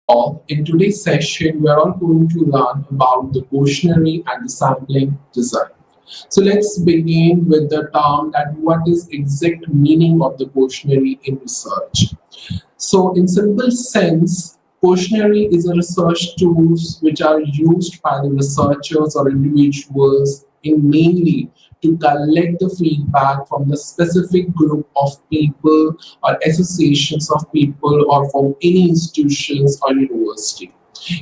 All. In today's session, we are all going to learn about the questionnaire and the sampling design. So let's begin with the term that what is exact meaning of the questionnaire in research. So in simple sense, questionnaire is a research tools which are used by the researchers or individuals in mainly to collect the feedback from the specific group of people or associations of people or from any institutions or university.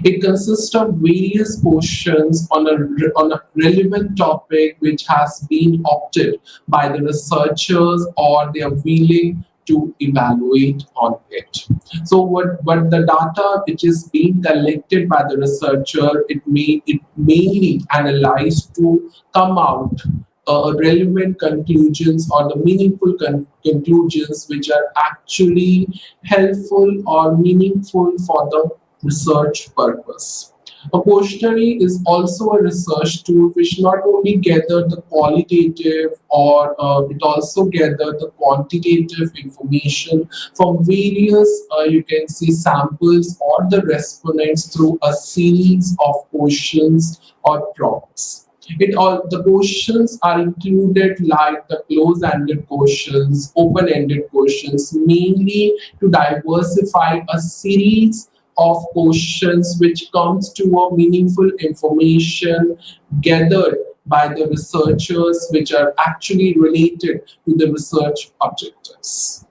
It consists of various questions on a relevant topic which has been opted by the researchers or they are willing to evaluate on it. So what the data which is being collected by the researcher, it mainly analyzed to come out relevant conclusions or the meaningful conclusions which are actually helpful or meaningful for the research purpose. A questionnaire is also a research tool which not only gather the qualitative or it also gather the quantitative information from various you can see samples or the respondents through a series of questions or prompts. It all the questions are included like the close-ended questions, open-ended questions, mainly to diversify a series of questions which comes to a meaningful information gathered by the researchers which are actually related to the research objectives.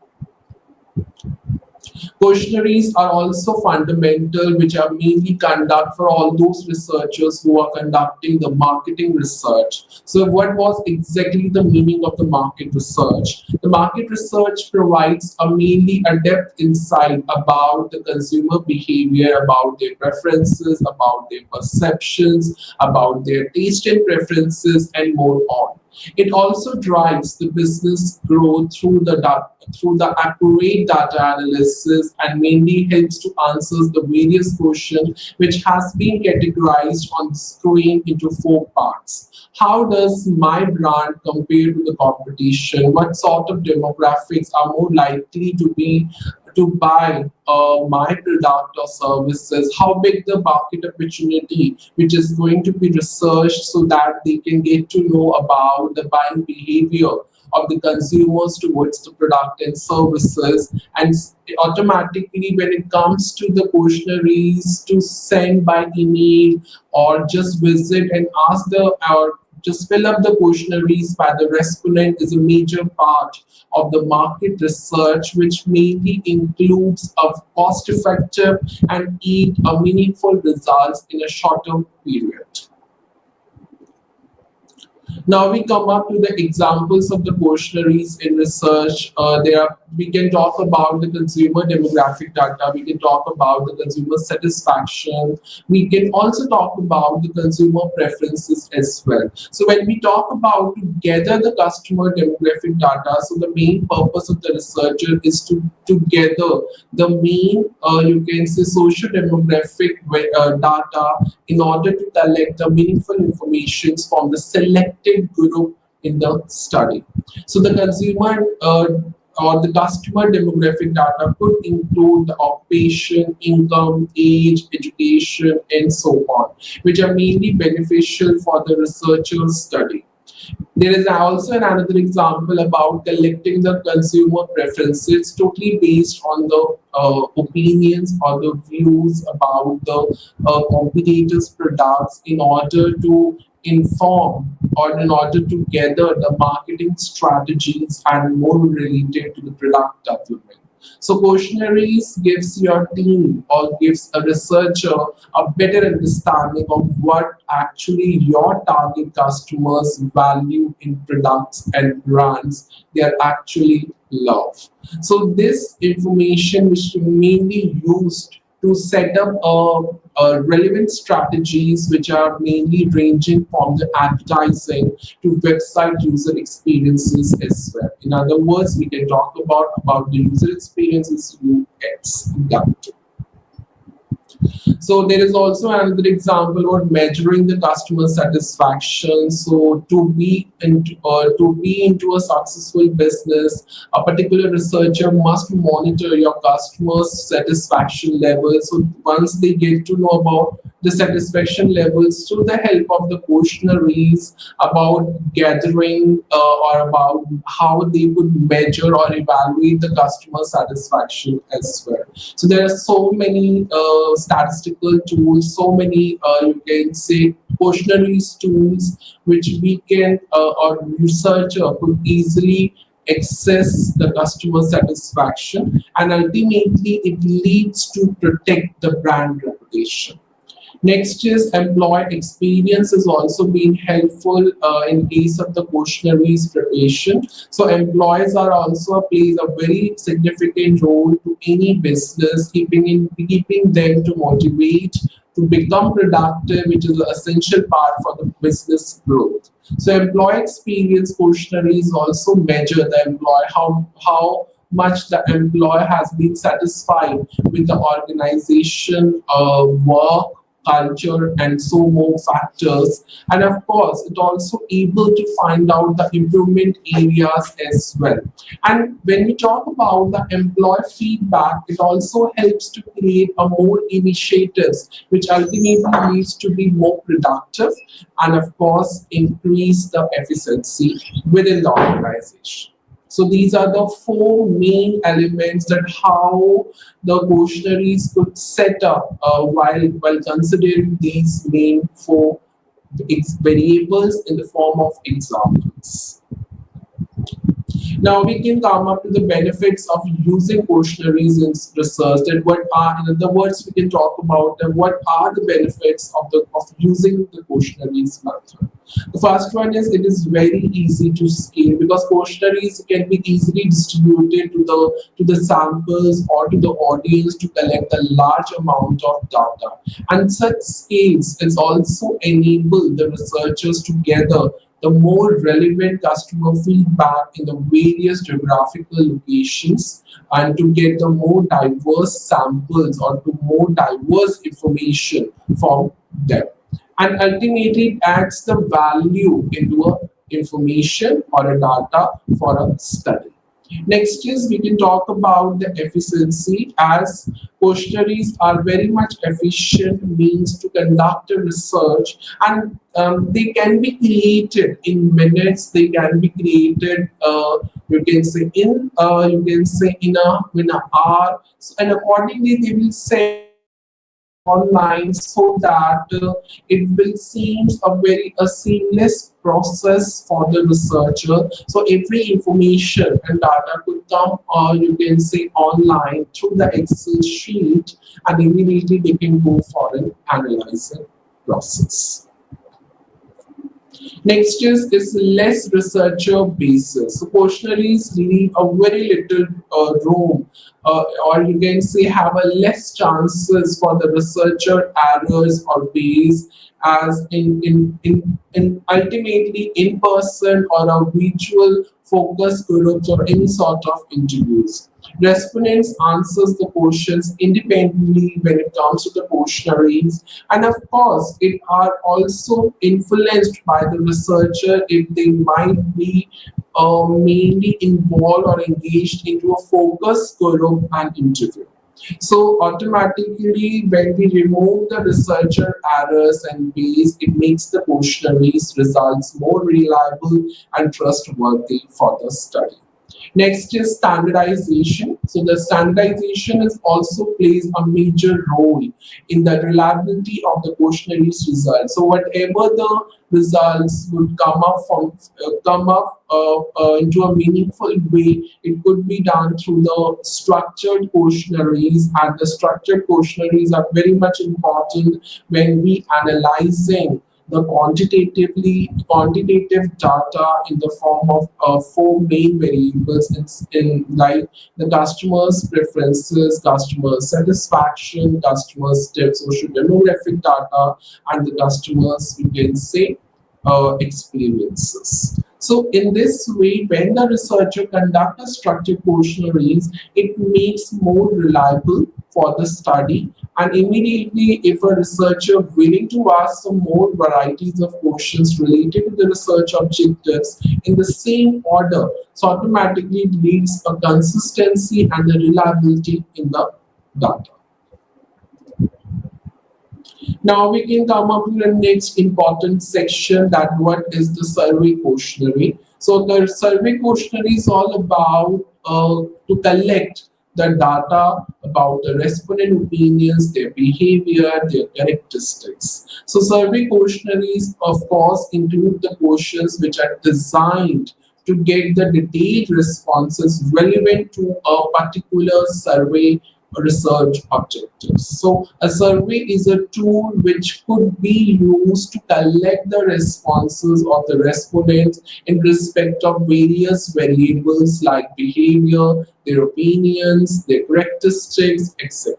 Questionnaires are also fundamental, which are mainly conduct for all those researchers who are conducting the marketing research. So what was exactly the meaning of the market research? The market research provides a mainly a depth insight about the consumer behavior, about their preferences, about their perceptions, about their taste and preferences, and more on. It also drives the business growth through the accurate data analysis and mainly helps to answer the various questions which has been categorized on the screen into four parts. How does my brand compare to the competition? What sort of demographics are more likely to buy my product or services? How big the market opportunity which is going to be researched so that they can get to know about the buying behavior of the consumers towards the product and services, and automatically when it comes to the questionnaires to send by email or just visit and ask the or just fill up the questionnaires by the respondent is a major part of the market research, which mainly includes a cost-effective and yield a meaningful results in a shorter period. Now we come up to the examples of the questionnaires in research. We can talk about the consumer demographic data. We can talk about the consumer satisfaction. We can also talk about the consumer preferences as well. So when we talk about to gather the customer demographic data, so the main purpose of the researcher is to gather the main, you can say, social demographic data in order to collect the meaningful information from the selected group in the study. So the consumer or the customer demographic data could include the occupation, income, age, education, and so on, which are mainly beneficial for the researcher's study. There is also another example about collecting the consumer preferences totally based on the opinions or the views about the competitors' products in order to inform or in order to gather the marketing strategies and more related to the product development. So questionnaires gives your team or gives a researcher a better understanding of what actually your target customers value in products and brands they are actually love. So this information which mainly used to set up relevant strategies which are mainly ranging from the advertising to website user experiences as well. In other words, we can talk about the user experiences UX. So there is also another example about measuring the customer satisfaction. So to be into a successful business, a particular researcher must monitor your customers' satisfaction levels. So once they get to know about the satisfaction levels through the help of the questionnaires about gathering or about how they would measure or evaluate the customer satisfaction as well. So there are so many statistical tools, so many you can say questionnaires tools which we can or researcher could easily access the customer satisfaction, and ultimately it leads to protect the brand reputation. Next is employee experience is also been helpful in case of the questionnaires preparation. So employees are also plays a very significant role to any business, keeping them to motivate to become productive, which is an essential part for the business growth. So employee experience questionnaires also measure the employee how much the employee has been satisfied with the organization work culture and so more factors, and of course it also able to find out the improvement areas as well. And when we talk about the employee feedback, it also helps to create a more initiatives which ultimately leads to be more productive and of course increase the efficiency within the organization. So these are the four main elements that how the questionnaires could set up while considering these main four variables in the form of examples. Now we can come up to the benefits of using questionnaires in research. That what are, in other words, we can talk about what are the benefits of using the questionnaires method. The first one is it is very easy to scale because questionnaires can be easily distributed to the samples or to the audience to collect a large amount of data. And such scales is also enable the researchers to gather the more relevant customer feedback in the various geographical locations and to get the more diverse samples or to more diverse information from them. And ultimately it adds the value into a information or a data for a study. Next is we can talk about the efficiency as questionnaires are very much efficient means to conduct a research, and they can be created in minutes. They can be created you can say in a hour. So, and accordingly they will send online so that it will seem a seamless process for the researcher. So every information and data could come you can say online through the Excel sheet, and immediately they can go for an analyzing process. Next is less researcher basis. So questionnaires leave a very little room, or you can say have a less chances for the researcher errors or base as in ultimately in person or a virtual focus groups or any sort of interviews. Respondents answers the questions independently when it comes to the questionnaires, and of course, it are also influenced by the researcher if they might be mainly involved or engaged into a focus group and interview. So automatically, when we remove the researcher errors and base, it makes the questionnaires results more reliable and trustworthy for the study. Next is standardization. So the standardization is also plays a major role in the reliability of the questionnaires results. So whatever the results would come up into a meaningful way, it could be done through the structured questionnaires, and the structured questionnaires are very much important when we analyzing the quantitative data in the form of four main variables in like the customer's preferences, customer satisfaction, customer's social demographic data, and the customer's you can say experiences. So in this way, when the researcher conducts a structured questionnaires, it makes more reliable for the study. And immediately, if a researcher willing to ask some more varieties of questions related to the research objectives in the same order, so automatically it leads a consistency and the reliability in the data. Now we can come up to the next important section, that what is the survey questionnaire. So the survey questionnaire is all about to collect the data about the respondent opinions, their behavior, their characteristics. So survey questionnaires of course include the questions which are designed to get the detailed responses relevant to a particular survey research objectives. So a survey is a tool which could be used to collect the responses of the respondents in respect of various variables like behavior, their opinions, their characteristics, etc.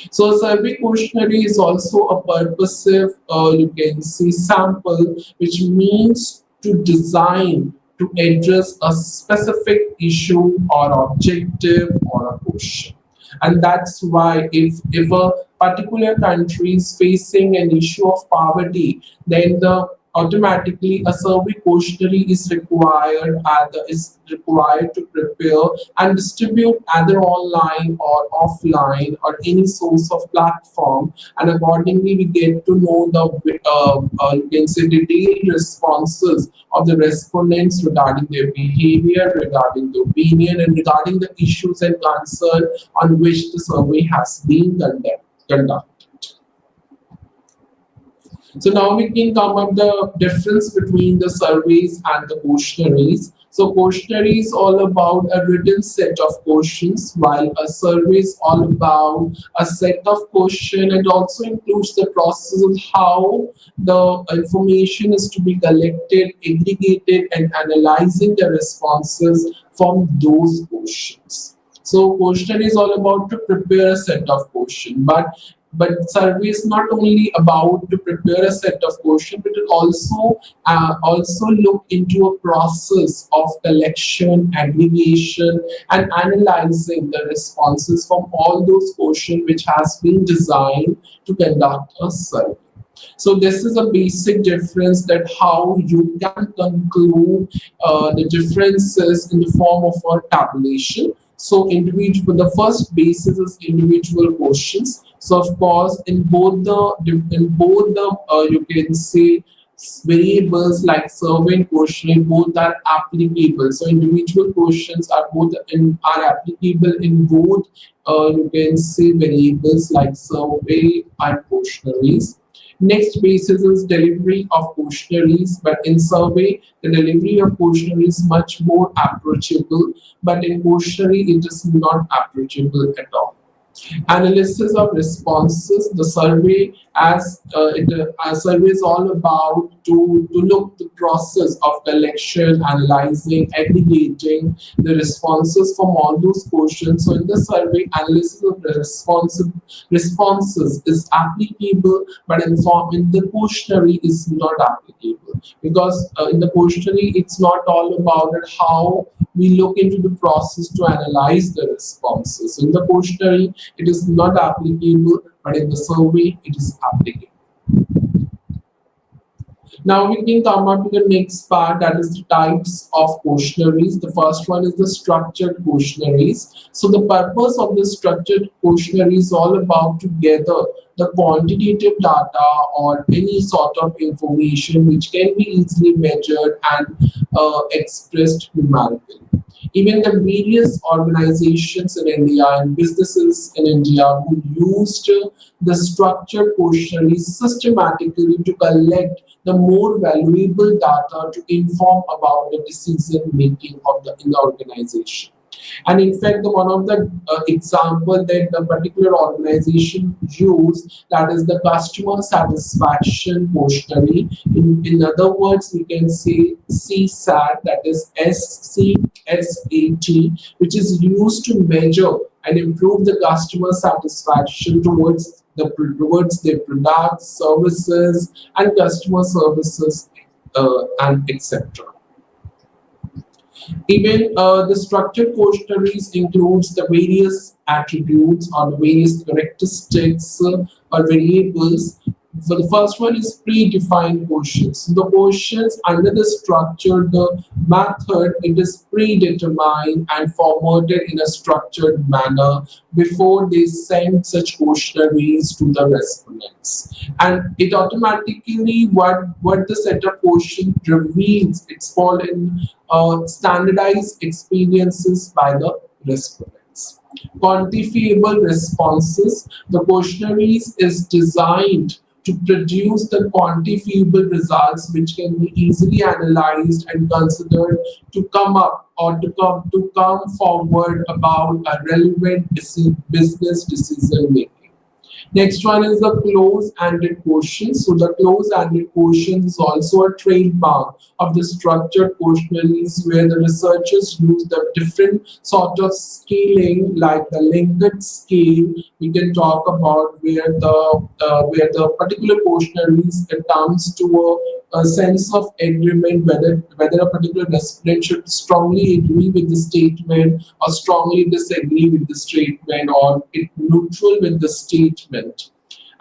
So a survey questionnaire is also a purposive, you can see sample, which means to design to address a specific issue or objective or a question. And that's why if a particular country is facing an issue of poverty, then the automatically a survey questionnaire is required to prepare and distribute either online or offline or any source of platform, and accordingly we get to know the you can say detailed responses of the respondents regarding their behavior, regarding the opinion, and regarding the issues and concern on which the survey has been conducted. So now we can come up the difference between the surveys and the questionnaires. So questionnaire is all about a written set of questions, while a survey is all about a set of questions, and also includes the process of how the information is to be collected, aggregated, and analyzing the responses from those questions. So question is all about to prepare a set of questions, but survey is not only about to prepare a set of questions, but it also look into a process of collection, aggregation, and analyzing the responses from all those questions which has been designed to conduct a survey. So this is a basic difference, that how you can conclude the differences in the form of a tabulation. So individual, the first basis is individual questions. So of course, in both the you can say variables like survey and questionnaire, both are applicable. So individual questions are applicable in both you can say variables like survey and questionnaires. Next basis is delivery of questionnaires, but in survey, the delivery of questionnaire is much more approachable, but in questionnaire, it is not approachable at all. Analysis of responses, the survey a survey is all about to look the process of collection, analyzing, aggregating the responses from all those questions. So in the survey, analysis of the responses is applicable, but in the questionnaire is not applicable, because in the questionnaire it's not all about it how we look into the process to analyze the responses. So in the questionnaire, it is not applicable, but in the survey, it is applicable. Now we can come up to the next part, that is the types of questionnaires. The first one is the structured questionnaires. So the purpose of the structured questionnaire is all about to gather the quantitative data or any sort of information which can be easily measured and expressed numerically. Even the various organizations in India and businesses in India who used the structured questionnaires systematically to collect the more valuable data to inform about the decision making of in the organization. And in fact, one of the example that the particular organization used, that is the customer satisfaction questionnaire. In other words, we can say CSAT, that is SCSAT, which is used to measure and improve the customer satisfaction towards their products, services, and customer services, and etc. Even the structured questionnaires includes the various attributes or the various characteristics or variables. So the first one is predefined questions. So the questions under the structured method, it is predetermined and formatted in a structured manner before they send such questionnaires to the respondents. And it automatically what the set of questions reveals, it's called in standardized experiences by the respondents. Quantifiable responses. The questionnaires is designed to produce the quantifiable results which can be easily analyzed and considered to come up or to come forward about a relevant business decision making. Next one is the close-ended questions. So the close-ended questions is also a trademark of the structured questionnaires where the researchers use the different sort of scaling like the Likert scale. We can talk about where the particular questionnaires it comes to a sense of agreement whether a particular respondent should strongly agree with the statement or strongly disagree with the statement or it neutral with the statement.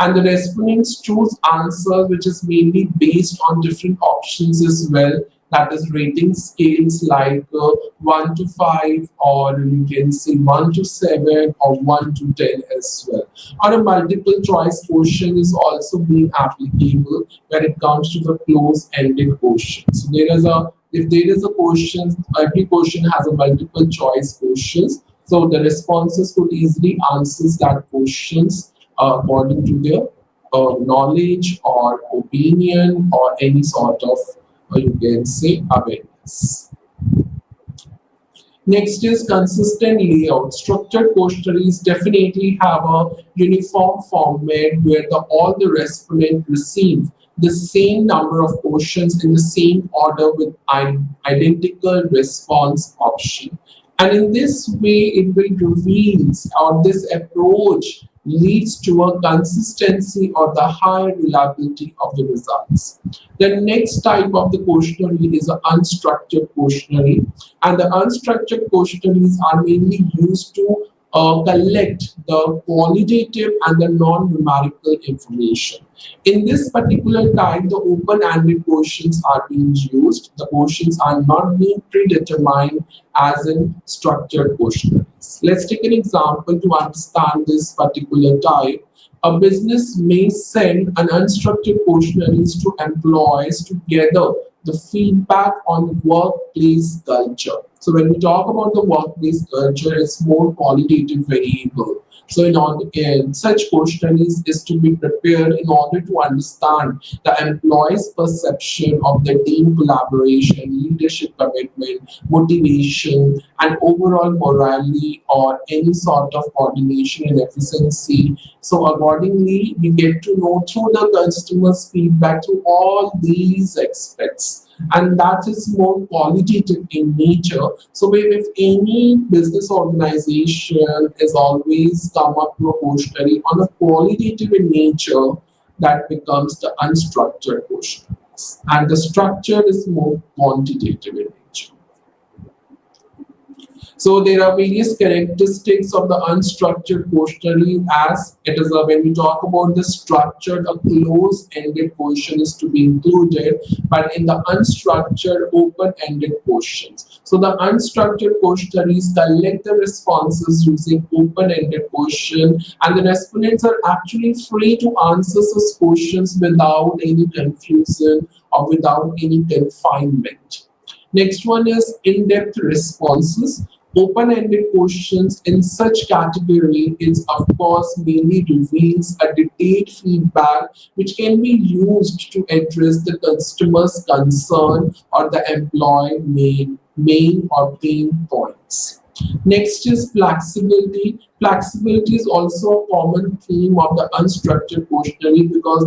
And the respondents choose answers which is mainly based on different options as well, that is rating scales like 1 to 5 or you can say 1 to 7 or 1 to 10 as well. Or a multiple choice question is also being applicable when it comes to the close-ended question. So there is a if there is a question, every question has a multiple choice questions. So the responses could easily answer that questions according to their knowledge or opinion or any sort of you can say awareness. Next is consistent layout. Structured questionnaires definitely have a uniform format where all the respondents receive the same number of questions in the same order with identical response option. And in this way, it will reveal or this approach leads to a consistency or the high reliability of the results. The next type of the questionnaire is an unstructured questionnaire, and the unstructured questionnaires are mainly used to collect the qualitative and the non-numerical information. In this particular type, the open-ended questions are being used. The questions are not being predetermined as in structured questionnaires. Let's take an example to understand this particular type. A business may send an unstructured questionnaires to employees to gather the feedback on workplace culture. So when we talk about the workplace culture, it's more qualitative variable. So in such questionnaires is to be prepared in order to understand the employee's perception of the team collaboration, leadership commitment, motivation, and overall morality or any sort of coordination and efficiency. So accordingly, we get to know through the customer's feedback to all these aspects, and that is more qualitative in nature. So if any business organization is always come up to a questionnaire on a qualitative in nature, that becomes the unstructured questionnaires, and the structure is more quantitative in nature. So there are various characteristics of the unstructured questionnaire as it is when we talk about the structured, a close-ended question is to be included, but in the unstructured, open-ended questions. So the unstructured questionnaires collect the responses using open-ended question, and the respondents are actually free to answer such questions without any confusion or without any confinement. Next one is in-depth responses. Open-ended questions in such category is of course mainly reveals a detailed feedback which can be used to address the customer's concern or the employee main or pain points. Next is flexibility. Flexibility is also a common theme of the unstructured questionnaire because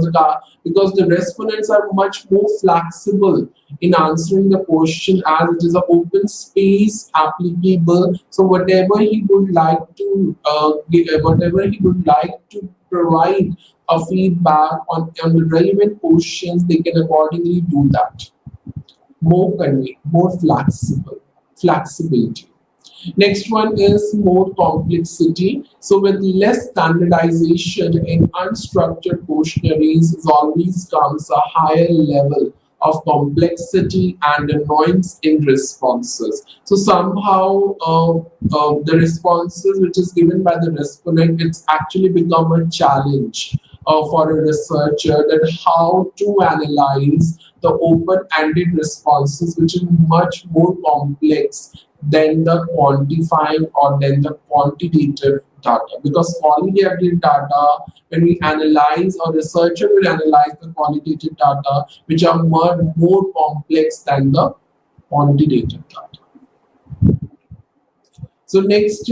the respondents are much more flexible in answering the question as it is an open space applicable. So whatever he would like to provide a feedback on the relevant questions, they can accordingly do that. More flexible. flexibility. Next one is more complexity. So with less standardization in unstructured questionnaires, is always comes a higher level of complexity and annoyance in responses. So somehow the responses which is given by the respondent, it's actually become a challenge for a researcher that how to analyze the open-ended responses, which is much more complex than the quantifying or than the quantitative data. Because qualitative data, when we analyze or researcher will analyze the qualitative data, which are more complex than the quantitative data. So next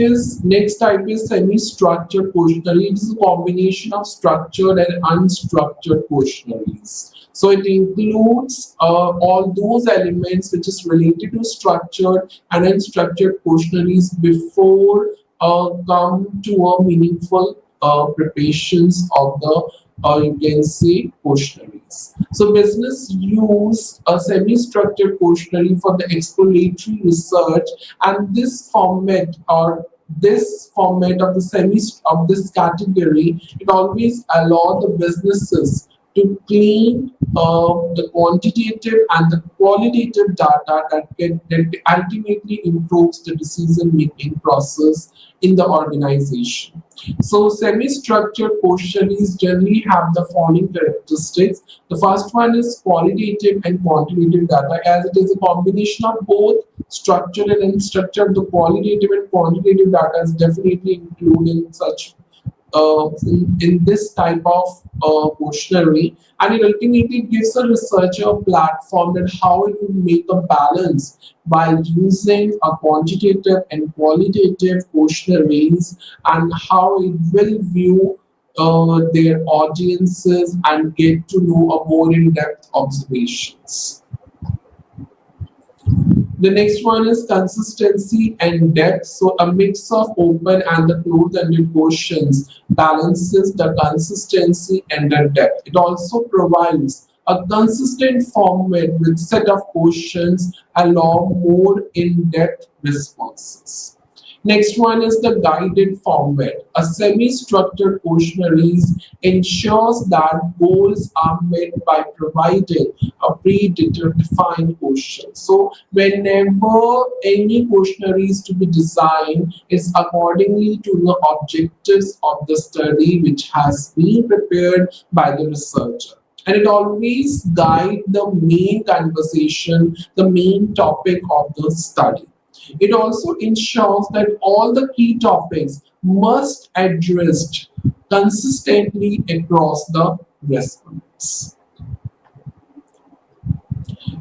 type is semi-structured questionnaire. It is a combination of structured and unstructured questionnaires. So it includes all those elements which is related to structured and unstructured questionnaires before come to a meaningful preparations of the you can say questionnaires. So business use a semi-structured questionnaire for the exploratory research, and this format of the semi of this category, it always allow the businesses to clean the quantitative and the qualitative data that ultimately improves the decision making process in the organization. So semi-structured questionnaires generally have the following characteristics. The first one is qualitative and quantitative data, as it is a combination of both structured and unstructured. The qualitative and quantitative data is definitely included in such in this type of questionnaire, and it ultimately gives a researcher a platform that how it will make a balance while using a quantitative and qualitative questionnaires, and how it will view their audiences and get to know a more in-depth observations. The next one is consistency and depth. So a mix of open and the closed-ended questions balances the consistency and the depth. It also provides a consistent format with set of questions allow more in-depth responses. Next one is the guided format. A semi-structured questionnaire ensures that goals are met by providing a predefined question. So whenever any questionnaire is to be designed, it's accordingly to the objectives of the study which has been prepared by the researcher. And it always guides the main conversation, the main topic of the study. It also ensures that all the key topics must addressed consistently across the respondents.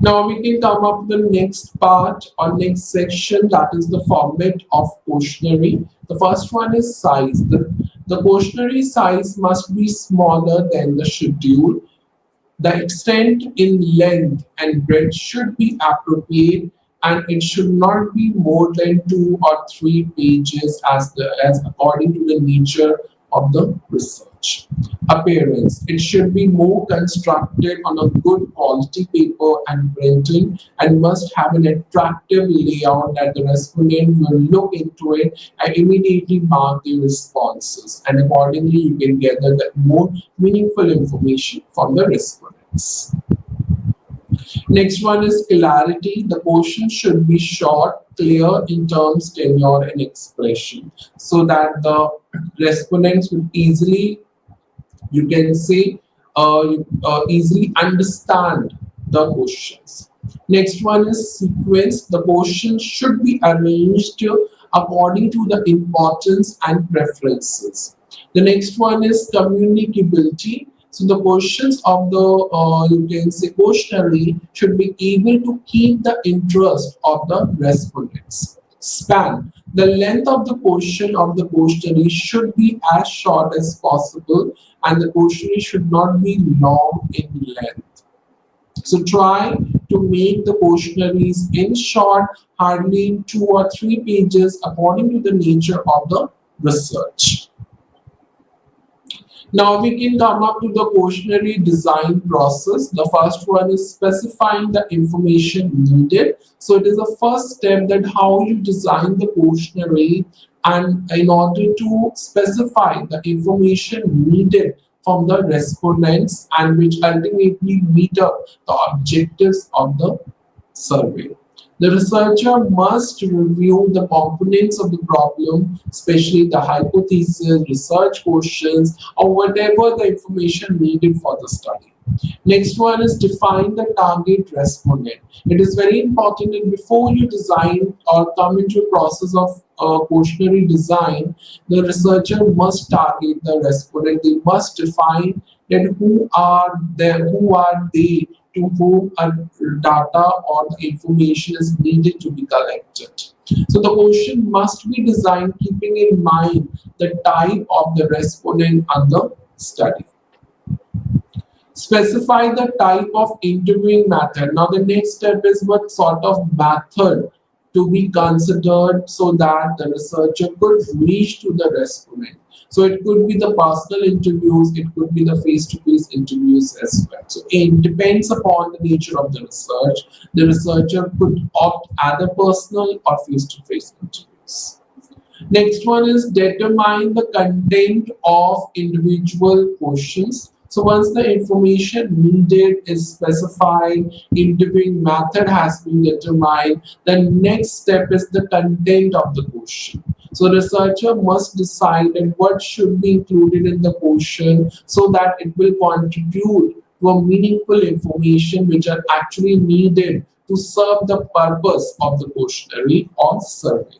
Now we can come up to the next part or next section, that is the format of questionnaire. The first one is size. The questionnaire size must be smaller than the schedule. The extent in length and breadth should be appropriate, and it should not be more than 2 or 3 pages as according to the nature of the research. Appearance. It should be more constructed on a good quality paper and printing, and must have an attractive layout that the respondent will look into it and immediately mark the responses. And accordingly, you can gather the more meaningful information from the respondents. Next one is clarity. The question should be short, clear in terms, tenure, and expression, so that the respondents will easily, you can say, easily understand the questions. Next one is sequence. The questions should be arranged according to the importance and preferences. The next one is communicability. So the questions of the you can say questionnaire should be able to keep the interest of the respondents. Span. The length of the question of the questionnaire should be as short as possible, and the questionnaire should not be long in length. So try to make the questionnaires in short, hardly 2 or 3 pages according to the nature of the research. Now we can come up to the questionnaire design process. The first one is specifying the information needed. So it is the first step that how you design the questionnaire, and in order to specify the information needed from the respondents and which ultimately meet up the objectives of the survey. The researcher must review the components of the problem, especially the hypothesis, research questions, or whatever the information needed for the study. Next one is define the target respondent. It is very important that before you design or come into a process of questionnaire design, the researcher must target the respondent. They must define that who are they, to whom a data or the information is needed to be collected. So the question must be designed keeping in mind the type of the respondent under study. Specify the type of interviewing method. Now the next step is what sort of method to be considered so that the researcher could reach to the respondent. So it could be the personal interviews, it could be the face-to-face interviews as well. So it depends upon the nature of the research. The researcher could opt either personal or face-to-face interviews. Next one is determine the content of individual questions. So once the information needed is specified, interviewing method has been determined, the next step is the content of the question. So researcher must decide that what should be included in the question so that it will contribute to a meaningful information which are actually needed to serve the purpose of the questionnaire or survey.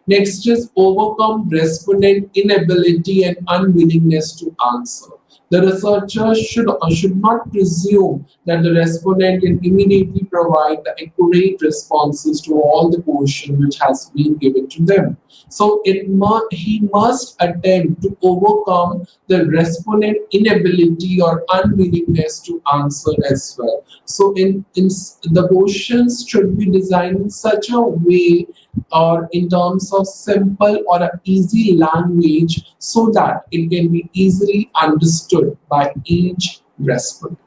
Next is overcome respondent inability and unwillingness to answer. The researcher should not presume that the respondent can immediately provide the accurate responses to all the questions which has been given to them. So he must attempt to overcome the respondent inability or unwillingness to answer as well. So the questions should be designed in such a way or in terms of simple or a easy language so that it can be easily understood by each respondent.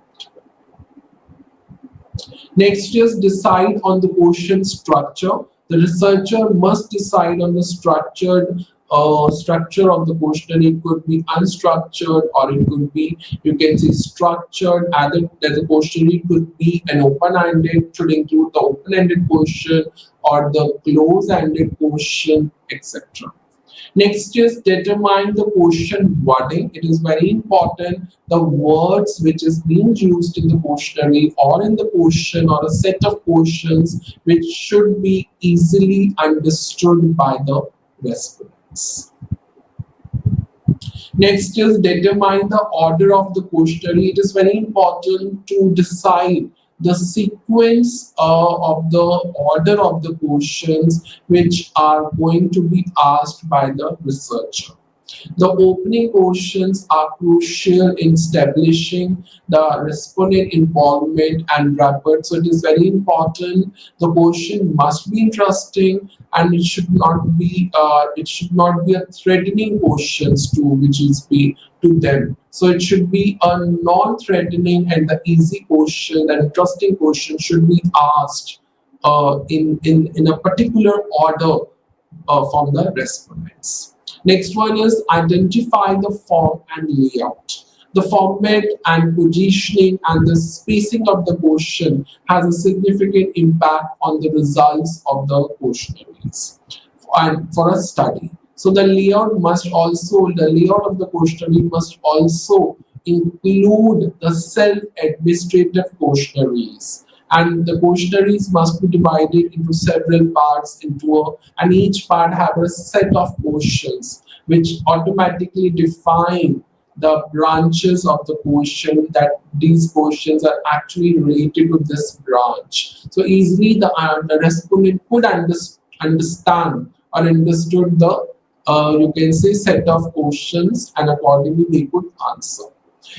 Next is decide on the question structure. The researcher must decide on the structure of the question. It could be unstructured or it could be, you can say, structured. Either that the question it could be an open-ended, should include the open-ended question or the close-ended question, etc. Next is determine the question wording. It is very important the words which is being used in the questionnaire or in the question or a set of questions which should be easily understood by the respondents. Next is determine the order of the questionnaire. It is very important to decide the sequence of the order of the questions which are going to be asked by the researcher. The opening questions are crucial in establishing the respondent involvement and rapport. So it is very important. The question must be interesting, and it should not be a threatening questions to which is be to them. So it should be a non-threatening and the easy question, the interesting question should be asked in a particular order from the respondents. Next one is identify the form and layout. The format and positioning and the spacing of the question has a significant impact on the results of the questionnaires and for a study. So the layout of the questionnaire must also include the self-administrative questionnaires. And the questionnaires must be divided into several parts and each part have a set of questions which automatically define the branches of the question, that these questions are actually related to this branch. So easily the respondent could understand or understood the you can say set of questions, and accordingly they could answer.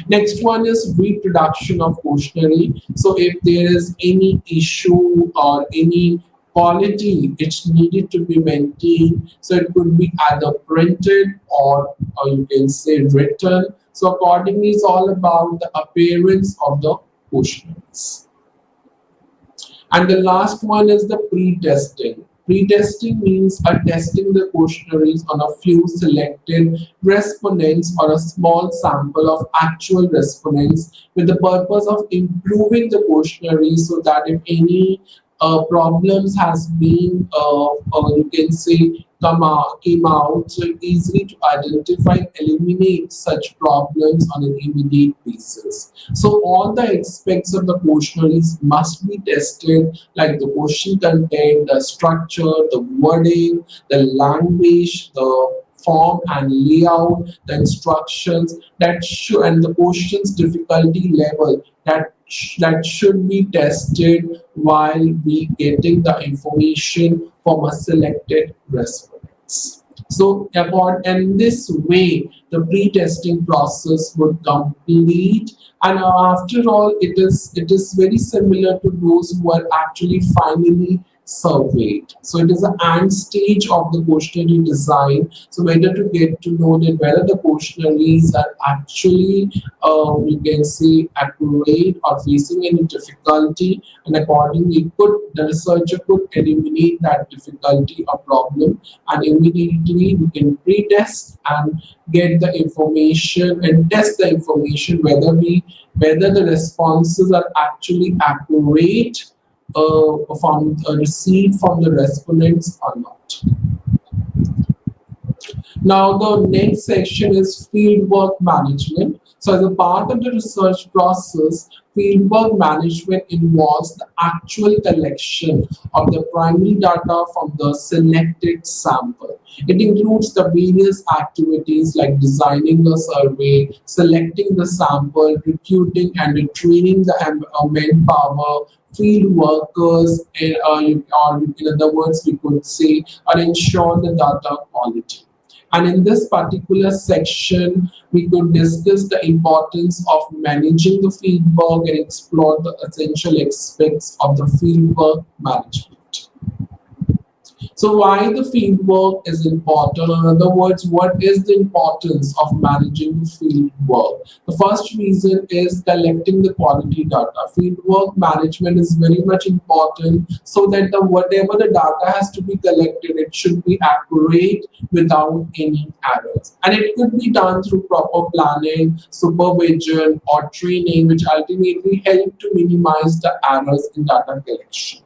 Next one is reproduction of questionnaire. So if there is any issue or any quality it's needed to be maintained, so it could be either printed or you can say written. So accordingly, it's all about the appearance of the questionnaires. And the last one is the pre-testing. Pre-testing means testing the questionnaires on a few selected respondents or a small sample of actual respondents with the purpose of improving the questionnaire so that if any problems has been, you can say, came out, so it's easily to identify and eliminate such problems on an immediate basis. So all the aspects of the questionnaires must be tested, like the question content, the structure, the wording, the language, the form and layout, the instructions that should, and the question's difficulty level that should be tested while we getting the information from a selected respondents. So in this way, the pre-testing process would complete, and after all, it is very similar to those who are actually finally surveyed. So it is an end stage of the questionnaire design. So whether to get to know that whether the questionnaires are actually, we can say, accurate or facing any difficulty, and accordingly, the researcher could eliminate that difficulty or problem, and immediately we can pre-test and get the information and test the information whether the responses are actually accurate from received from the respondents or not. Now, the next section is fieldwork management. So, as a part of the research process, fieldwork management involves the actual collection of the primary data from the selected sample. It includes the various activities like designing the survey, selecting the sample, recruiting and retraining the manpower, field workers, or in other words, we could say, or ensure the data quality. And in this particular section, we could discuss the importance of managing the fieldwork and explore the essential aspects of the fieldwork management. So why the field work is important? In other words, what is the importance of managing the field work? The first reason is collecting the quality data. Field work management is very much important so that whatever the data has to be collected, it should be accurate without any errors. And it could be done through proper planning, supervision, or training, which ultimately help to minimize the errors in data collection.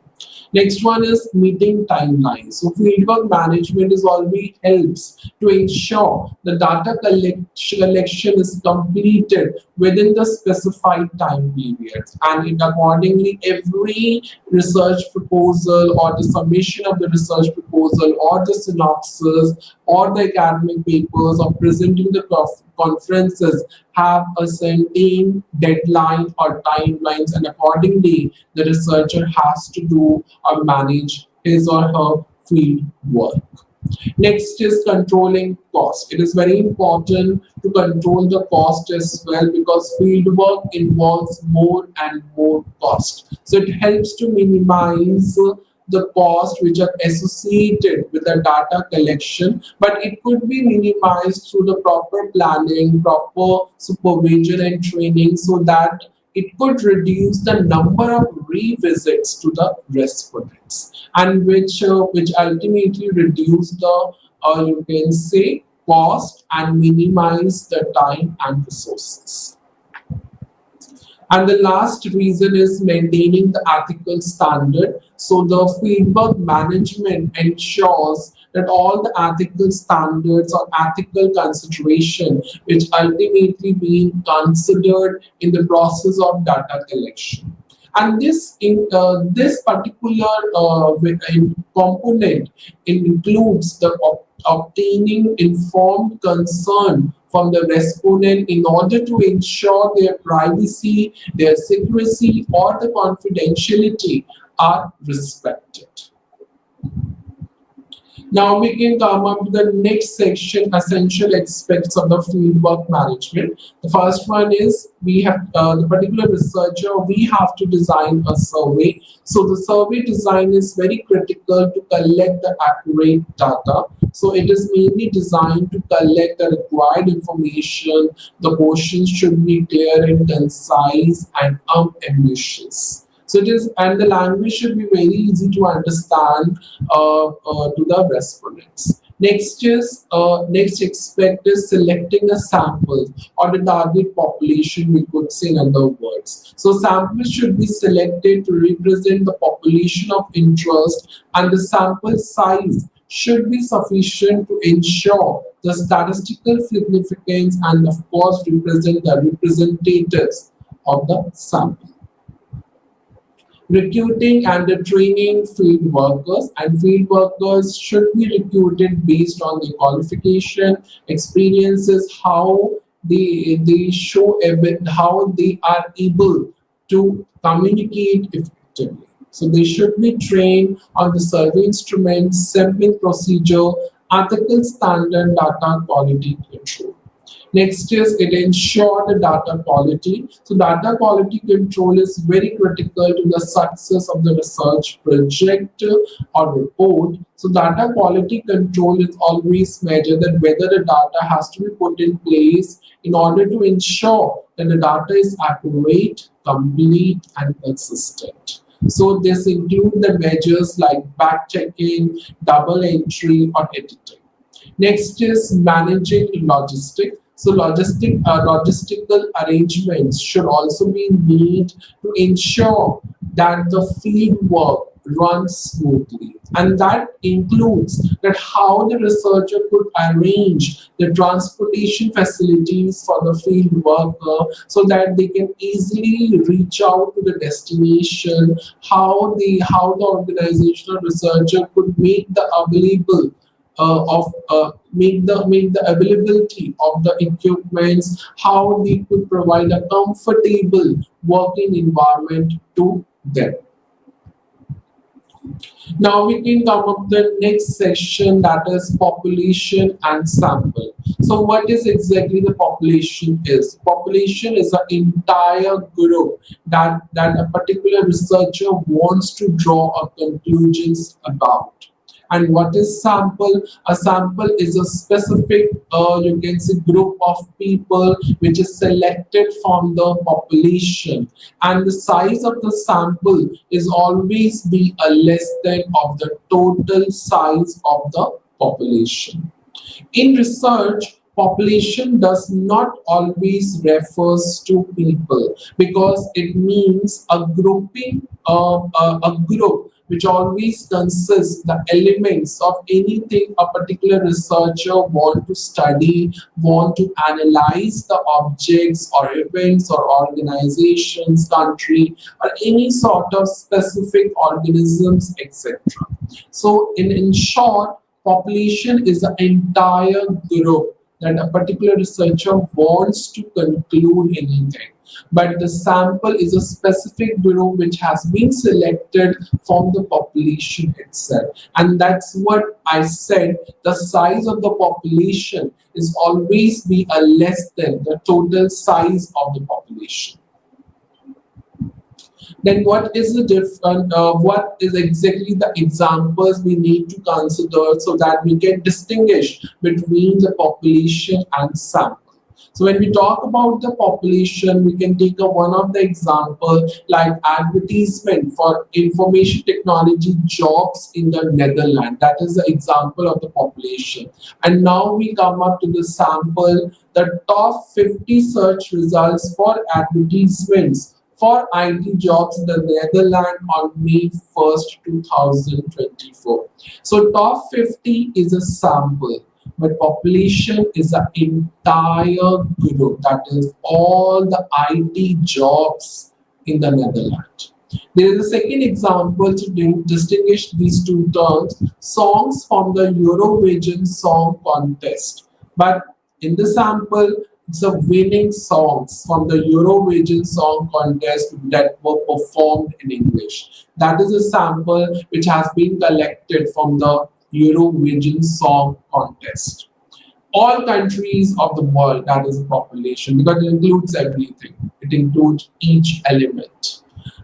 Next one is meeting timelines. So fieldwork management is always helps to ensure the data collection is completed within the specified time periods, and it accordingly every research proposal or the submission of the research proposal or the synopsis or the academic papers or presenting the conferences have a certain deadline or timelines, and accordingly the researcher has to do or manage his or her field work. Next is controlling cost. It is very important to control the cost as well, because field work involves more and more cost. So it helps to minimize the cost which are associated with the data collection, but it could be minimized through the proper planning, proper supervision and training, so that it could reduce the number of revisits to the respondents, and which ultimately reduce the you can say cost and minimize the time and resources. And the last reason is maintaining the ethical standard. So the fieldwork management ensures that all the ethical standards or ethical consideration which ultimately being considered in the process of data collection. And this particular component includes the obtaining informed consent from the respondent in order to ensure their privacy, their secrecy, or the confidentiality are respected. Now we can come up to the next section, essential aspects of the fieldwork management. The first one is we have the particular researcher, we have to design a survey. So the survey design is very critical to collect the accurate data. So it is mainly designed to collect the required information. The questions should be clear and concise and unambitious. So it is, and the language should be very easy to understand to the respondents. Next aspect is selecting a sample or the target population, we could say in other words. So samples should be selected to represent the population of interest, and the sample size should be sufficient to ensure the statistical significance and of course represent the representatives of the sample. Recruiting and the training field workers, and field workers should be recruited based on their qualification, experiences, how they show a bit how they are able to communicate effectively. So they should be trained on the survey instruments, sampling procedure, ethical standard, data quality control. Next is it ensure the data quality. So data quality control is very critical to the success of the research project or report. So data quality control is always measured that whether the data has to be put in place in order to ensure that the data is accurate, complete, and consistent. So this include the measures like back checking, double entry, or editing. Next is managing logistics. So logistical arrangements should also be made to ensure that the field work runs smoothly. And that includes that how the researcher could arrange the transportation facilities for the field worker so that they can easily reach out to the destination, how the organizational researcher could make the available of make the availability of the equipments, how they could provide a comfortable working environment to them. Now we can come up the next section, that is population and sample. So what is exactly the population is? Population is an entire group that a particular researcher wants to draw a conclusions about. And what is sample? A sample is a specific, you can say, group of people which is selected from the population. And the size of the sample is always be a less than of the total size of the population. In research, population does not always refers to people because it means a grouping of a group which always consists the elements of anything a particular researcher want to study, want to analyze the objects or events or organizations, country, or any sort of specific organisms, etc. So in short, population is the entire group that a particular researcher wants to conclude anything. But the sample is a specific group which has been selected from the population itself. And that's what I said, the size of the population is always be a less than the total size of the population. Then what is the different, what is exactly the examples we need to consider so that we can distinguish between the population and sample. So when we talk about the population, we can take one of the example like advertisement for information technology jobs in the Netherlands. That is the example of the population. And now we come up to the sample, the top 50 search results for advertisements for IT jobs in the Netherlands on May 1st, 2024. So top 50 is a sample, but population is an entire group, that is all the IT jobs in the Netherlands. There is a second example to distinguish these two terms, songs from the Eurovision Song Contest. But in the sample, it's a winning songs from the Eurovision Song Contest that were performed in English. That is a sample which has been collected from the Eurovision Song Contest. All countries of the world, that is a population, because it includes everything. It includes each element.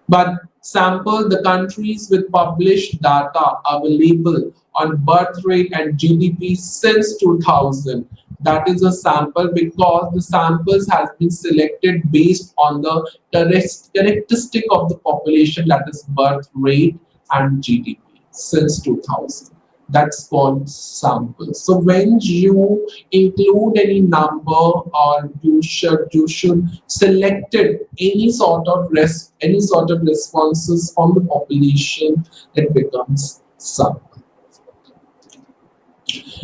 But sample the countries with published data available on birth rate and GDP since 2000. That is a sample because the samples has been selected based on the characteristic of the population, that is birth rate and GDP since 2000. That's called sample. So when you include any number, or you should selected any sort of responses from the population, it becomes sample.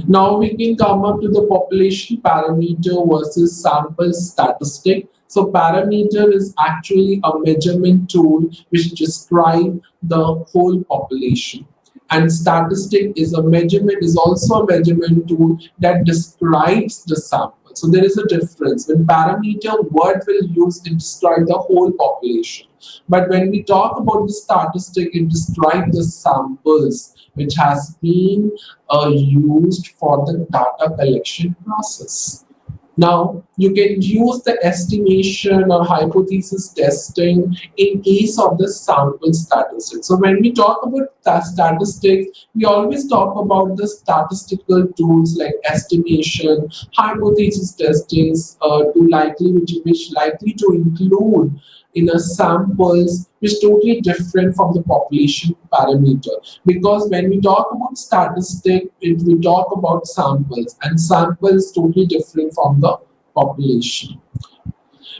Now we can come up to the population parameter versus sample statistic. So parameter is actually a measurement tool which describe the whole population. And statistic is also a measurement tool that describes the sample. So there is a difference. When parameter, word will use to describe the whole population. But when we talk about the statistic, it describes the samples which has been used for the data collection process. Now, you can use the estimation or hypothesis testing in case of the sample statistics. So when we talk about the statistics, we always talk about the statistical tools like estimation, hypothesis testings, which likely to include in a samples which totally different from the population parameter. Because when we talk about statistic, we talk about samples, and samples totally different from the population.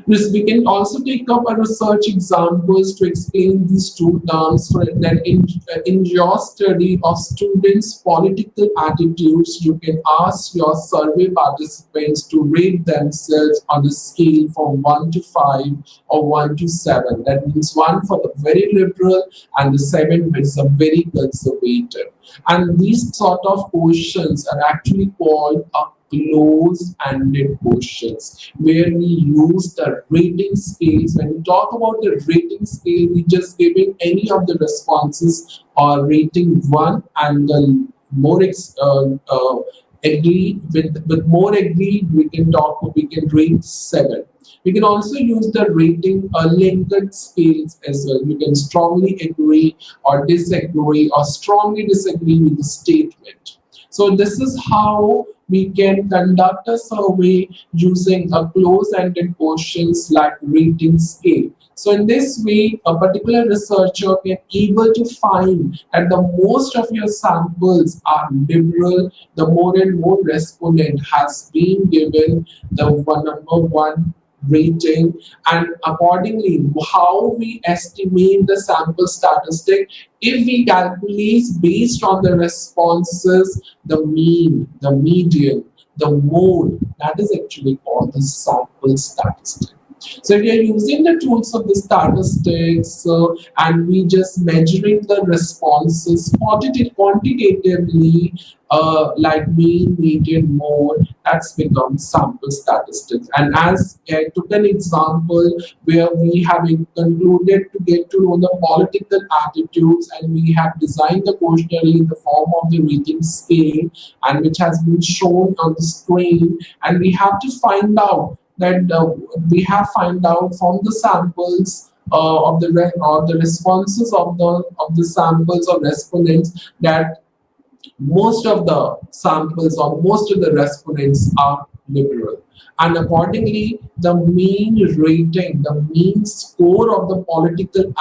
We can also take up a research examples to explain these two terms. For that, in your study of students' political attitudes, you can ask your survey participants to rate themselves on a scale from 1 to 5 or 1 to 7. That means 1 for the very liberal and the 7 is a very conservative. And these sort of questions are actually called a close-ended questions, where we use the rating scales. When we talk about the rating scale, we just giving any of the responses or rating 1, and the more agree with more agreed, we can rate 7. We can also use the rating Likert scales as well. You can strongly agree or disagree or strongly disagree with the statement. So this is how we can conduct a survey using a close-ended questions like rating scale. So in this way, a particular researcher can able to find that the most of your samples are liberal, the more and more respondent has been given the number 1 rating, and accordingly how we estimate the sample statistic, if we calculate based on the responses, the mean, the median, the mode, that is actually called the sample statistic. So we are using the tools of the statistics and we just measuring the responses quantitatively, like mean, median, mode, that's become sample statistics. And as I took an example where we have concluded to get to know the political attitudes, and we have designed the questionnaire in the form of the rating scale, and which has been shown on the screen, and we have to find out that find out from the samples of the responses of the samples of respondents that most of the samples or most of the respondents are liberal, and accordingly the mean rating, the mean score of the political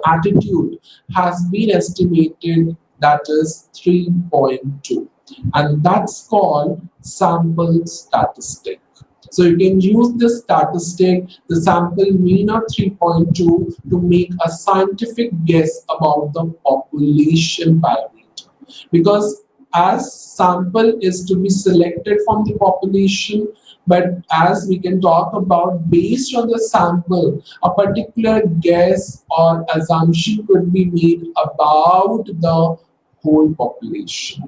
attitude has been estimated, that is 3.2, and that's called sample statistic. So you can use this statistic, the sample mean of 3.2, to make a scientific guess about the population parameter. Because as sample is to be selected from the population, but as we can talk about based on the sample, a particular guess or assumption could be made about the whole population.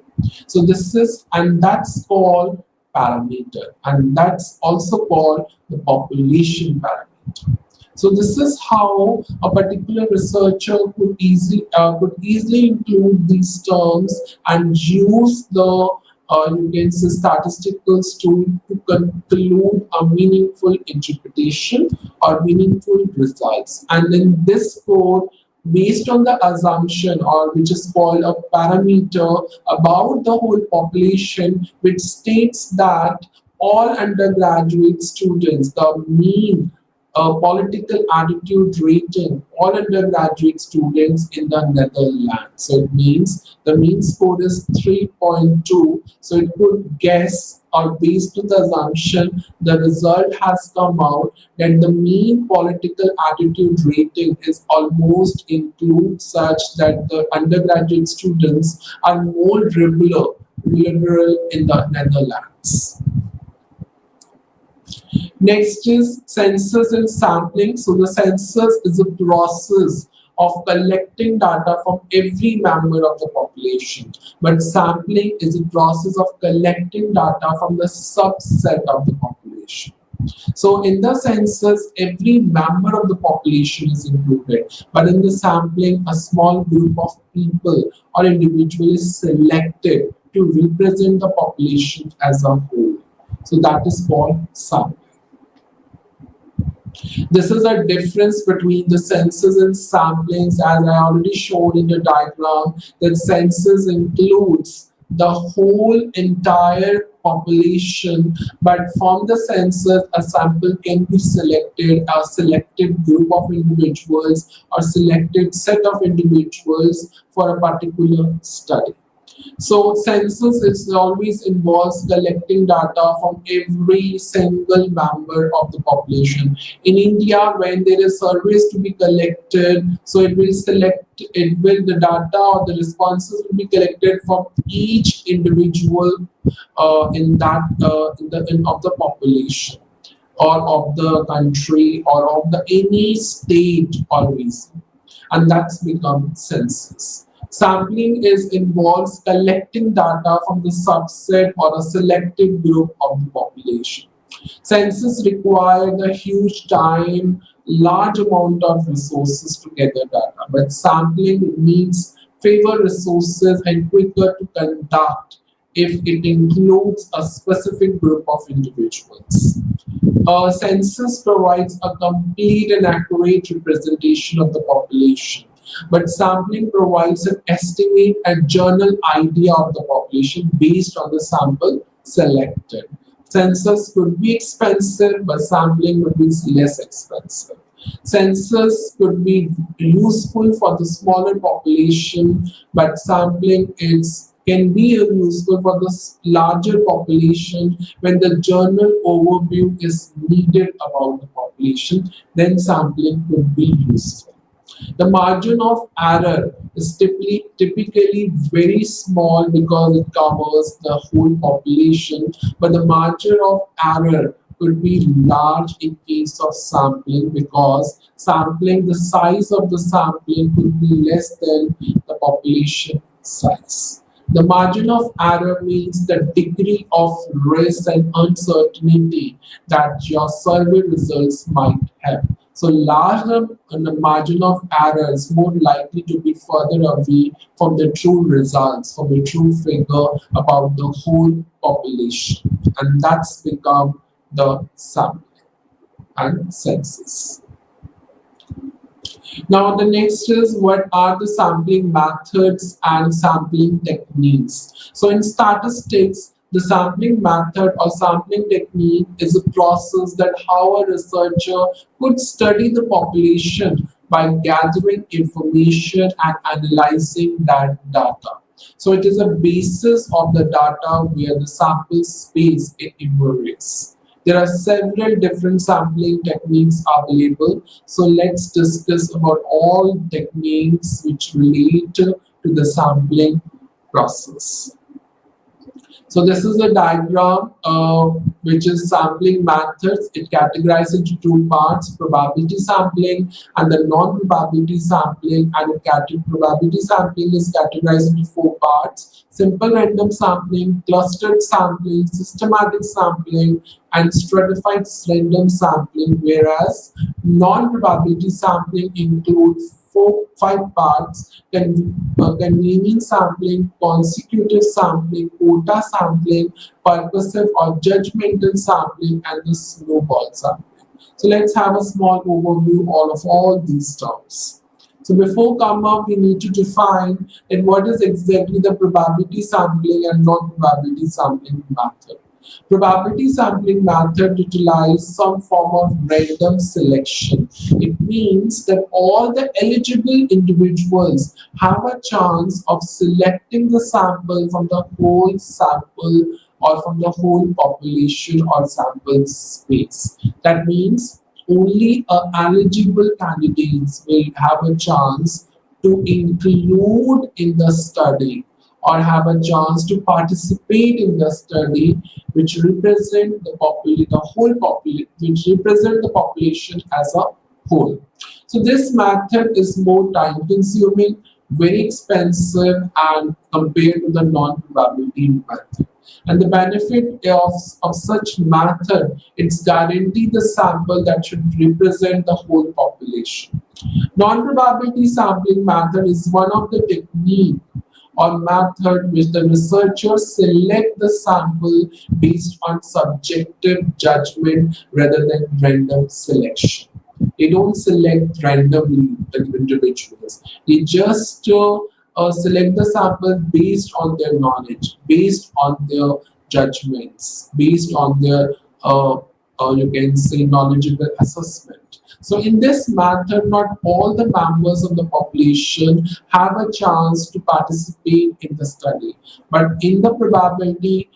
So this is, and that's called parameter, and that's also called the population parameter. So this is how a particular researcher could easily include these terms and use the you can say statisticals to conclude a meaningful interpretation or meaningful results. And then this score based on the assumption or which is called a parameter about the whole population, which states that all undergraduate students, the mean political attitude rating, all undergraduate students in the Netherlands. So it means the mean score is 3.2. So it could guess or based on the assumption, the result has come out that the mean political attitude rating is almost include such that the undergraduate students are more liberal in the Netherlands. Next is census and sampling. So the census is a process of collecting data from every member of the population, but sampling is a process of collecting data from the subset of the population. So in the census, every member of the population is included, but in the sampling, a small group of people or individual is selected to represent the population as a whole. So that is called sampling. This is a difference between the census and samplings, as I already showed in the diagram, that census includes the whole entire population, but from the census, a sample can be selected, a selected group of individuals or selected set of individuals for a particular study. So census is always involves collecting data from every single member of the population. In India, when there is surveys to be collected, so the data or the responses will be collected from each individual of the population or of the country or of the any state or region, and that's become census. Sampling is involves collecting data from the subset or a selected group of the population. Census required a huge time, large amount of resources to gather data, but sampling means fewer resources and quicker to conduct if it includes a specific group of individuals. A census provides a complete and accurate representation of the population, but sampling provides an estimate and general idea of the population based on the sample selected. Census could be expensive, but sampling would be less expensive. Census could be useful for the smaller population, but sampling is can be useful for the larger population when the general overview is needed about the population, then sampling could be useful. The margin of error is typically very small because it covers the whole population, but the margin of error could be large in case of sampling because sampling, the size of the sampling could be less than the population size. The margin of error means the degree of risk and uncertainty that your survey results might have. So larger the margin of error is more likely to be further away from the true results, from the true figure about the whole population. And that's become the sampling and census. Now, the next is what are the sampling methods and sampling techniques. So, in statistics, the sampling method or sampling technique is a process that how a researcher could study the population by gathering information and analyzing that data. So, it is a basis of the data where the sample space it emerges. There are several different sampling techniques available. So let's discuss about all techniques which relate to the sampling process. So this is a diagram which is sampling methods. It categorizes into two parts, probability sampling and the non-probability sampling. And probability sampling is categorized into four parts: simple random sampling, clustered sampling, systematic sampling, and stratified random sampling, whereas Non-probability sampling includes five parts: convenience sampling, consecutive sampling, quota sampling, purposive or judgmental sampling, and the snowball sampling. So let's have a small overview of all these terms. So before come up, we need to define and what is exactly the probability sampling and non-probability sampling method. Probability sampling method utilizes some form of random selection. It means that all the eligible individuals have a chance of selecting the sample from the whole sample or from the whole population or sample space. That means only eligible candidates will have a chance to include in the study or have a chance to participate in the study which represent the whole population, which represent the population as a whole. So this method is more time consuming, very expensive and compared to the non-probability method. And the benefit of such method, it's guaranteed the sample that should represent the whole population. Non-probability sampling method is one of the technique or method which the researchers select the sample based on subjective judgment rather than random selection. They don't select randomly the individuals. They just select the sample based on their knowledge, based on their judgments, based on their you can say knowledgeable assessment. So in this method, not all the members of the population have a chance to participate in the study, but in the probability,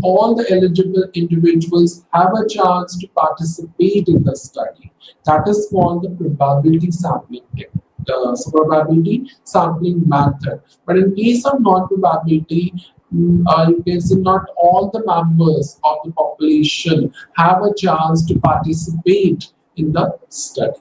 all the eligible individuals have a chance to participate in the study. That is called the probability sampling technique. So probability sampling method. But in case of non-probability, you can say not all the members of the population have a chance to participate in the study.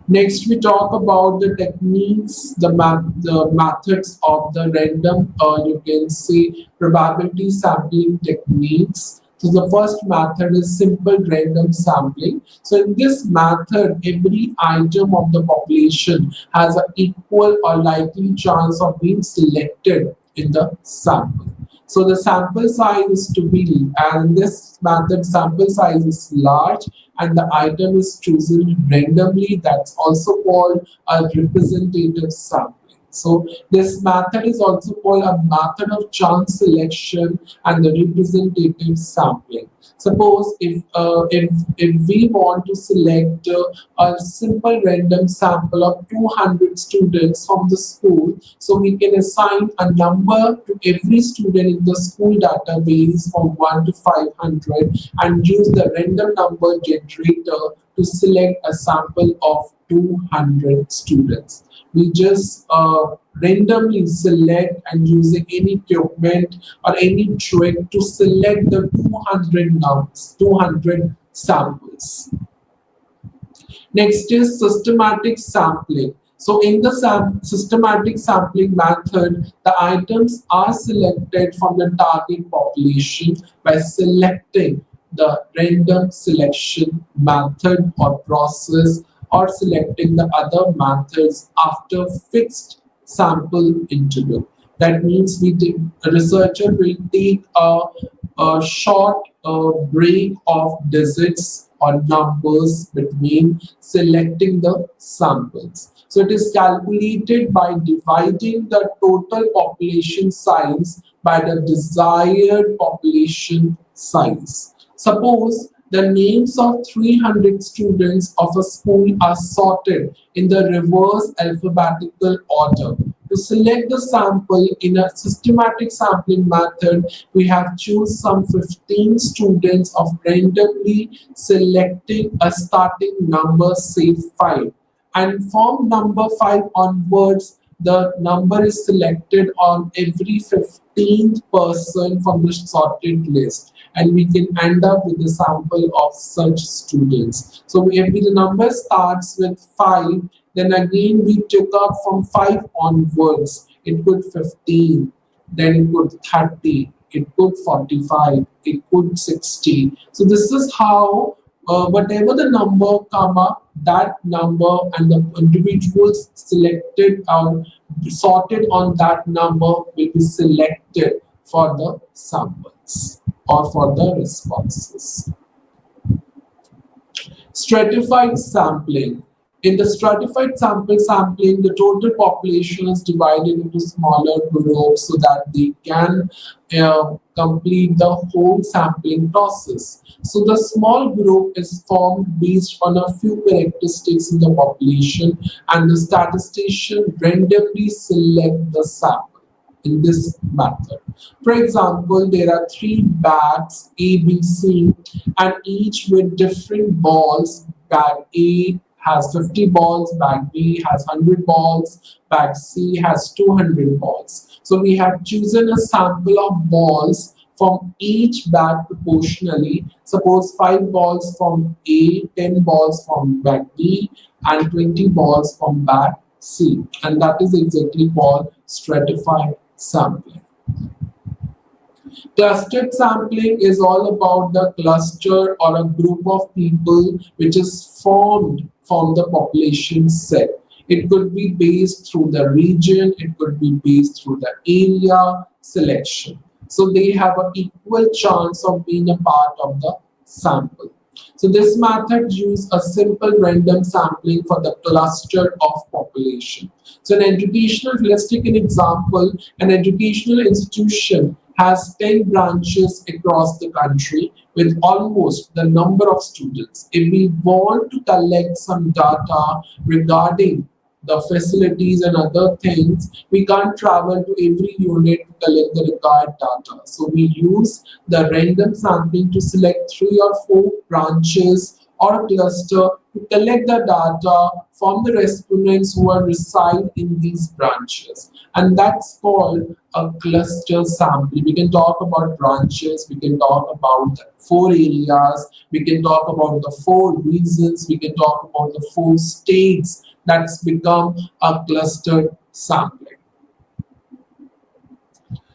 Next, we talk about the techniques, the methods of the random, you can say, probability sampling techniques. So the first method is simple random sampling. So in this method, every item of the population has an equal or likely chance of being selected in the sample. So the sample size is to be, and this method sample size is large and the item is chosen randomly. That's also called a representative sampling. So this method is also called a method of chance selection and the representative sampling. Suppose if we want to select a simple random sample of 200 students from the school, so we can assign a number to every student in the school database from 1 to 500 and use the random number generator to select a sample of 200 students. We just randomly select and using any equipment or any trick to select the 200 samples. Next is systematic sampling. So in the systematic sampling method, the items are selected from the target population by selecting the random selection method or process or selecting the other methods after fixed sample interval. That means a researcher will take a short break of digits or numbers between selecting the samples. So it is calculated by dividing the total population size by the desired population size. Suppose the names of 300 students of a school are sorted in the reverse alphabetical order. To select the sample in a systematic sampling method, we have choose some 15 students of randomly selecting a starting number, say 5. And from number 5 onwards, the number is selected on every 15th person from the sorted list, and we can end up with a sample of such students. So if the number starts with 5, then again we took up from 5 onwards. It could 15, then it could 30, it could 45, it could 60. So this is how whatever the number come up, that number and the individuals selected or sorted on that number will be selected for the samples or for the responses. Stratified sampling. In the stratified sampling, the total population is divided into smaller groups so that they can complete the whole sampling process. So the small group is formed based on a few characteristics in the population, and the statistician randomly select the sample in this method. For example, there are three bags A, B, C, and each with different balls. Bag A has 50 balls, bag B has 100 balls, bag C has 200 balls. So we have chosen a sample of balls from each bag proportionally. Suppose 5 balls from A, 10 balls from bag B, and 20 balls from bag C. And that is exactly called stratified sampling. Clustered sampling is all about the cluster or a group of people which is formed from the population set. It could be based through the region, it could be based through the area selection. So they have an equal chance of being a part of the sample. So this method uses a simple random sampling for the cluster of population. So an educational, let's take an example, an educational institution has 10 branches across the country with almost the number of students. If we want to collect some data regarding the facilities and other things, we can't travel to every unit to collect the required data. So we use the random sampling to select 3 or 4 branches or a cluster to collect the data from the respondents who are reside in these branches. And that's called a cluster sampling. We can talk about branches, we can talk about 4 areas, we can talk about the 4 regions, we can talk about the 4 states that's become a clustered sampling.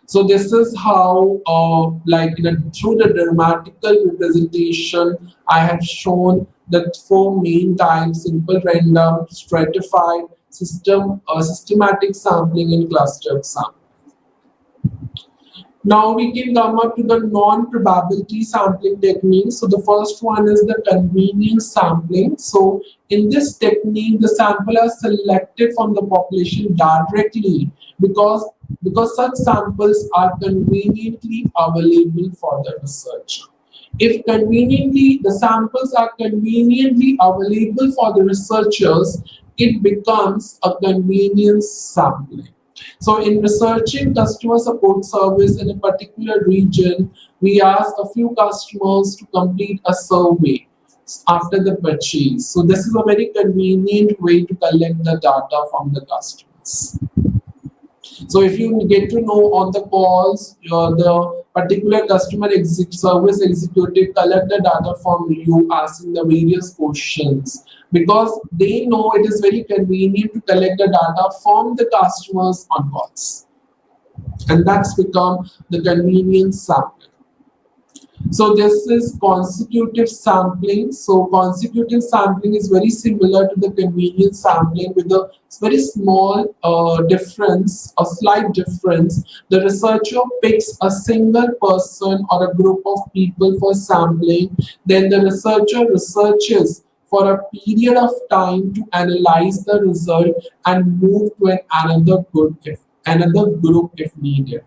So this is how, through the grammatical representation, I have shown the 4 main types: simple, random, stratified, systematic sampling, and clustered sampling. Now we can come up to the non-probability sampling technique. So the first one is the convenience sampling. So in this technique, the sample are selected from the population directly because such samples are conveniently available for the researcher. If the samples are conveniently available for the researchers, it becomes a convenience sampling. So in researching customer support service in a particular region, we ask a few customers to complete a survey after the purchase. So this is a very convenient way to collect the data from the customers. So if you get to know on the calls, the particular customer service executive collect the data from you, asking the various questions, because they know it is very convenient to collect the data from the customers on calls. And that's become the convenience sampling. So this is consecutive sampling. So consecutive sampling is very similar to the convenience sampling with a very small difference, a slight difference. The researcher picks a single person or a group of people for sampling. Then the researcher researches for a period of time to analyze the result and move to another group if needed.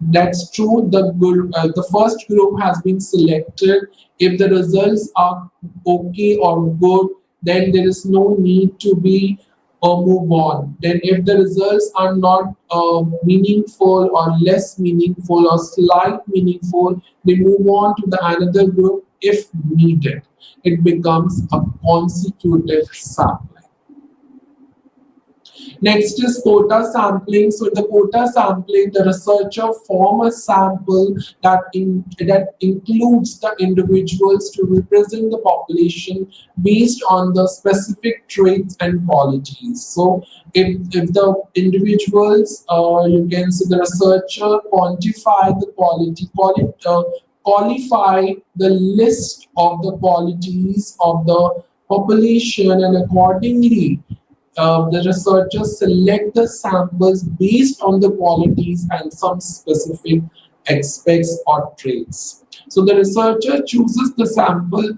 That's true. The first group has been selected. If the results are okay or good, then there is no need to be move on. Then if the results are not meaningful or less meaningful or slight meaningful, they move on to the another group if needed. It becomes a consecutive sampling. Next is quota sampling. So in the quota sampling, the researcher forms a sample that includes the individuals to represent the population based on the specific traits and qualities. So if the individuals, you can see the researcher quantify the qualify the list of the qualities of the population, and accordingly the researchers select the samples based on the qualities and some specific aspects or traits. So the researcher chooses the sample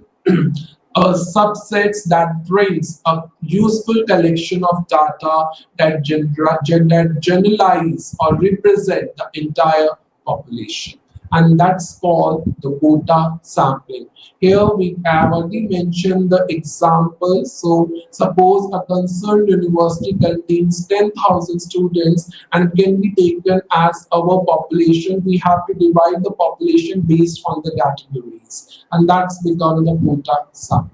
subsets that brings a useful collection of data that that generalize or represent the entire population. And that's called the quota sampling. Here we have already mentioned the example. So suppose a concerned university contains 10,000 students and can be taken as our population. We have to divide the population based on the categories, and that's become the quota sampling.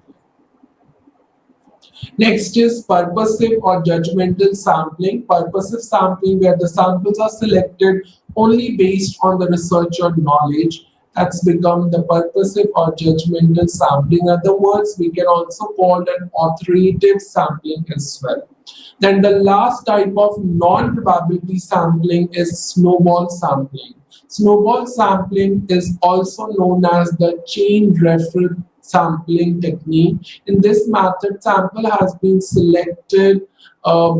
Next is purposive or judgmental sampling. Purposive sampling, where the samples are selected only based on the researcher knowledge. That's become the purposive or judgmental sampling. In other words, we can also call it authoritative sampling as well. Then the last type of non-probability sampling is snowball sampling. Snowball sampling is also known as the chain reference sampling technique. In this method, sample has been selected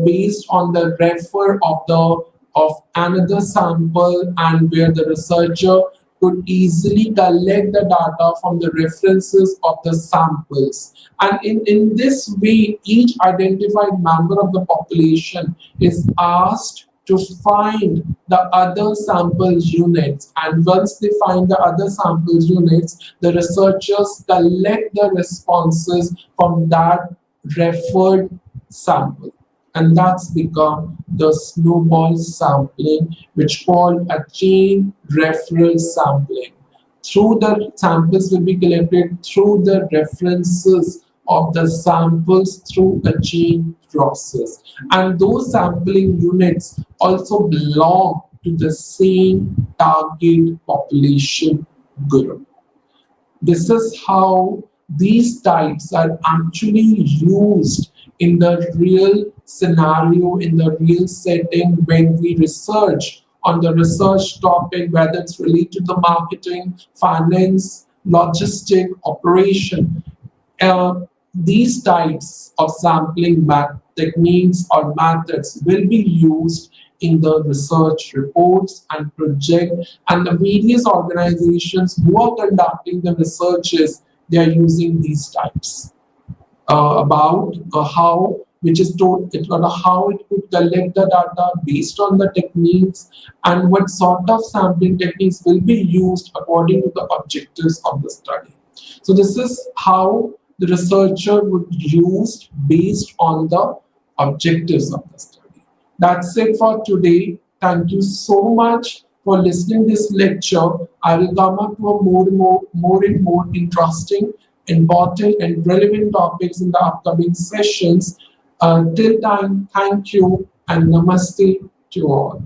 based on the refer of another sample, and where the researcher could easily collect the data from the references of the samples. And in this way, each identified member of the population is asked to find the other samples units. And once they find the other samples units, the researchers collect the responses from that referred sample. And that's become the snowball sampling, which called a chain referral sampling. Through the samples will be collected through the references of the samples through a chain process. And those sampling units also belong to the same target population group. This is how these types are actually used in the real scenario, in the real setting when we research on the research topic, whether it's related to marketing, finance, logistic, operation. These types of sampling techniques or methods will be used in the research reports and project, and the various organizations who are conducting the researches, they are using these types about how which is told it on how it could collect the data based on the techniques, and what sort of sampling techniques will be used according to the objectives of the study. So this is how the researcher would use based on the objectives of the study. That's it for today. Thank you so much for listening this lecture. I will come up to a more and more interesting, important and relevant topics in the upcoming sessions. Till time, thank you and namaste to all.